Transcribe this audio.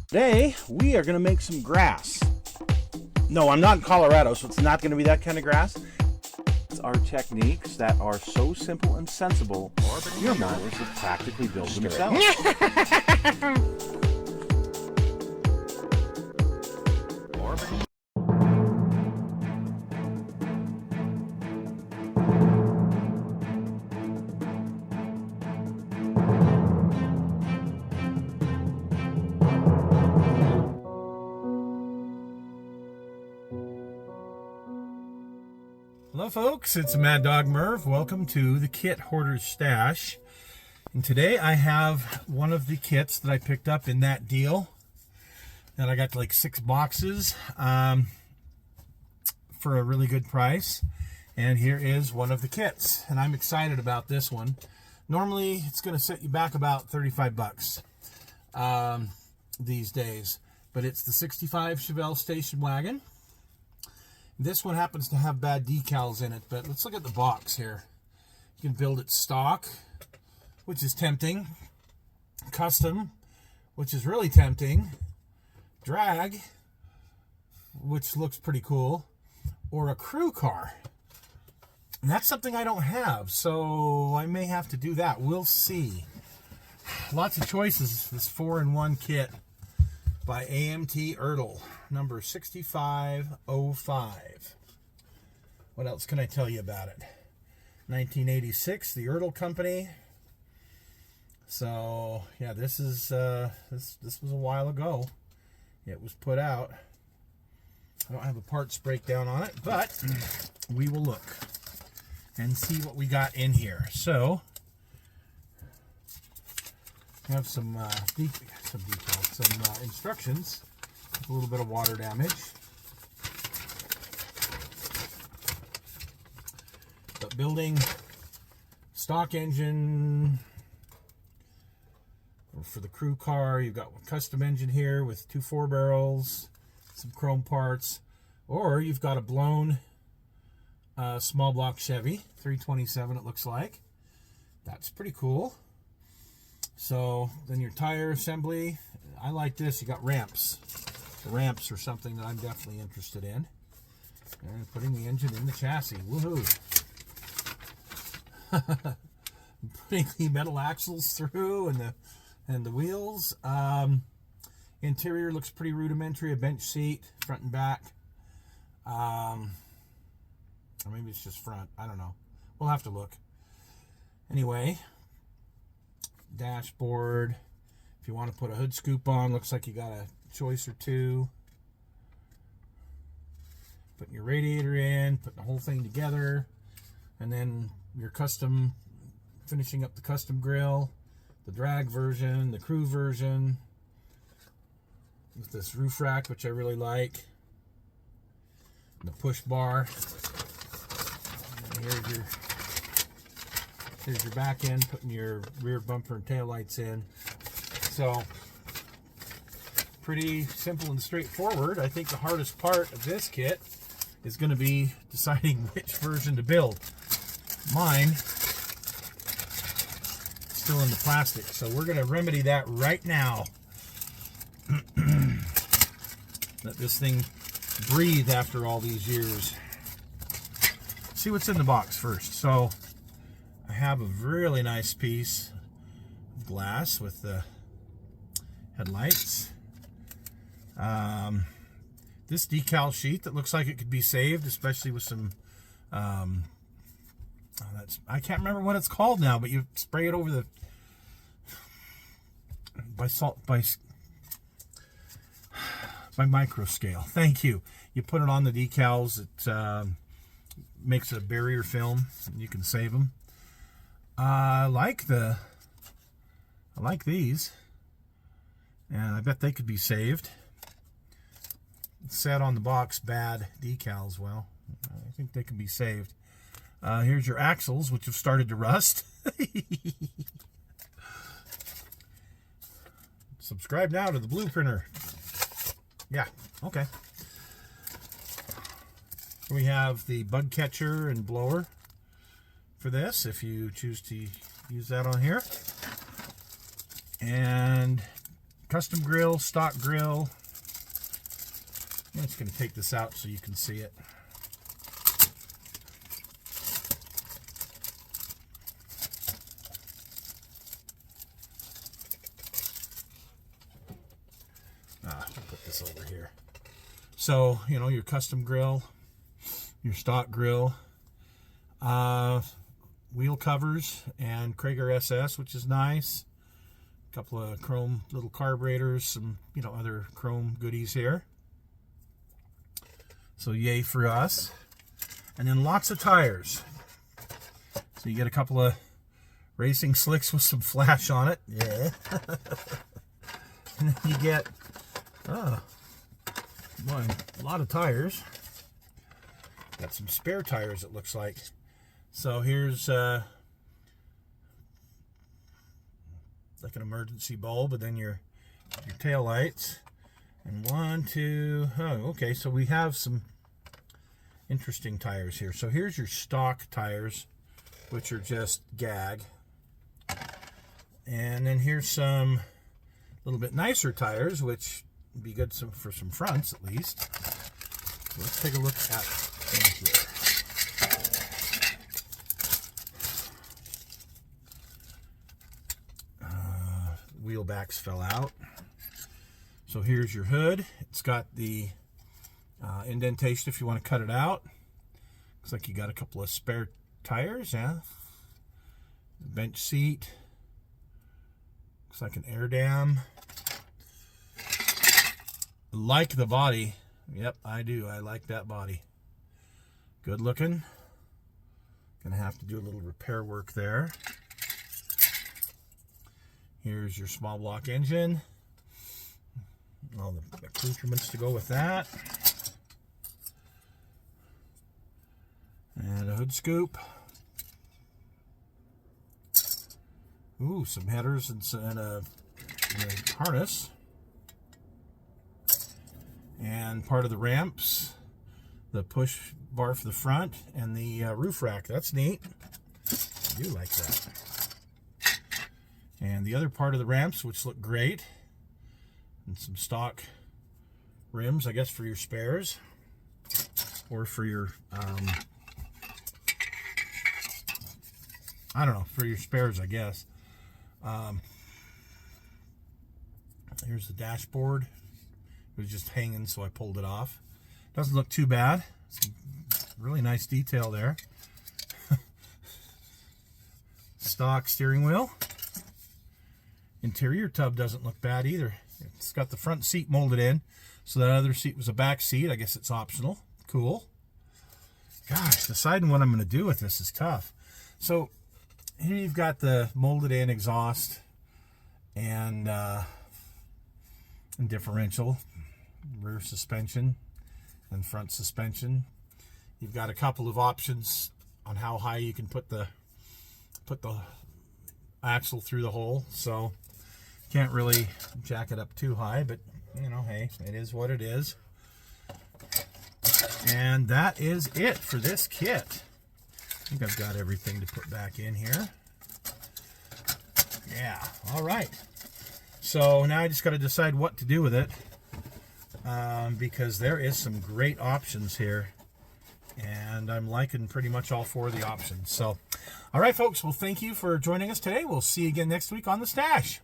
Today, we are going to make some grass. No, I'm not in Colorado, so it's not going to be that kind of grass. It's our techniques that are so simple and sensible, your mowers will practically build themselves. Hello folks, it's Mad Dog Merv. Welcome to the Kit Hoarder's Stash. And today I have one of the kits that I picked up in that deal. And I got like 6 boxes for a really good price. And here is one of the kits. And I'm excited about this one. Normally it's going to set you back about 35 bucks these days. But it's the 65 Chevelle station wagon. This one happens to have bad decals in it, but let's look at the box here. You can build it stock, which is tempting. Custom, which is really tempting. Drag, which looks pretty cool. Or a crew car. And that's something I don't have, so I may have to do that. We'll see. Lots of choices. This 4-in-1 kit by AMT Ertl, number 6505. What else can I tell you about it? 1986, the Ertl Company. So yeah, this is this was a while ago. It was put out. I don't have a parts breakdown on it, but we will look and see what we got in here. So we have some instructions, a little bit of water damage. But building stock engine for the crew car, you've got a custom engine here with 2 4-barrels, some chrome parts, or you've got a blown small block Chevy 327. It looks like that's pretty cool. So then your tire assembly, I like this. You got ramps. The ramps are something that I'm definitely interested in. And putting the engine in the chassis. Woohoo! Putting the metal axles through and the wheels. Interior looks pretty rudimentary. A bench seat, front and back. Or maybe it's just front. I don't know. We'll have to look. Anyway. Dashboard. If you want to put a hood scoop on, looks like you got a choice or two. Putting your radiator in, putting the whole thing together, and then your custom, finishing up the custom grill, the drag version, the crew version, with this roof rack, which I really like, and the push bar. And here's your back end, putting your rear bumper and tail lights in. So, pretty simple and straightforward. I think the hardest part of this kit is going to be deciding which version to build. Mine is still in the plastic, so we're going to remedy that right now. Let this thing breathe after all these years. See what's in the box first. So, I have a really nice piece of glass with the headlights. This decal sheet that looks like it could be saved, especially with some I can't remember what it's called now, but you spray it over the by micro scale. Thank you. You put it on the decals. It makes it a barrier film, and you can save them. I like these, and I bet they could be saved. It said on the box bad decals. Well, I think they can be saved. Here's your axles, which have started to rust. Subscribe now to the Blue Printer. Yeah, okay. We have the bug catcher and blower for this, if you choose to use that on here. And custom grill, stock grill. I'm just going to take this out so you can see it. I'll put this over here. So, you know, your custom grill, your stock grill, wheel covers and Krager SS, which is nice. A couple of chrome little carburetors, some, you know, other chrome goodies here. So yay for us. And then lots of tires. So you get a couple of racing slicks with some flash on it. Yeah. And then you get boy, a lot of tires. Got some spare tires, it looks like. So here's like an emergency bulb, and then your tail lights. And one, two, oh, okay, so we have some interesting tires here. So here's your stock tires, which are just gag. And then here's some little bit nicer tires, which would be good for some fronts at least. So let's take a look at them here. Wheel backs fell out. So here's your hood. It's got the indentation if you want to cut it out. Looks like you got a couple of spare tires, yeah. Bench seat. Looks like an air dam. Like the body. Yep, I do. I like that body. Good looking. Gonna have to do a little repair work there. Here's your small block engine. All the accoutrements to go with that. And a hood scoop. Ooh, some headers and a harness. And part of the ramps. The push bar for the front and the roof rack. That's neat. I do like that. And the other part of the ramps, which look great. And some stock rims, I guess, for your spares. Or for your, I don't know, for your spares, I guess. Here's the dashboard. It was just hanging, so I pulled it off. Doesn't look too bad. Some really nice detail there. Stock steering wheel. Interior tub doesn't look bad either. It's got the front seat molded in, so that other seat was a back seat. I guess it's optional. Cool. Gosh, deciding what I'm going to do with this is tough. So here you've got the molded in exhaust and differential, rear suspension and front suspension. You've got a couple of options on how high you can put the axle through the hole. So can't really jack it up too high, but you know, hey, it is what it is. And that is it for this kit. I think I've got everything to put back in here. Yeah, all right. So now I just got to decide what to do with it, because there is some great options here, and I'm liking pretty much all four of the options. So, all right, folks, well, thank you for joining us today. We'll see you again next week on The Stash.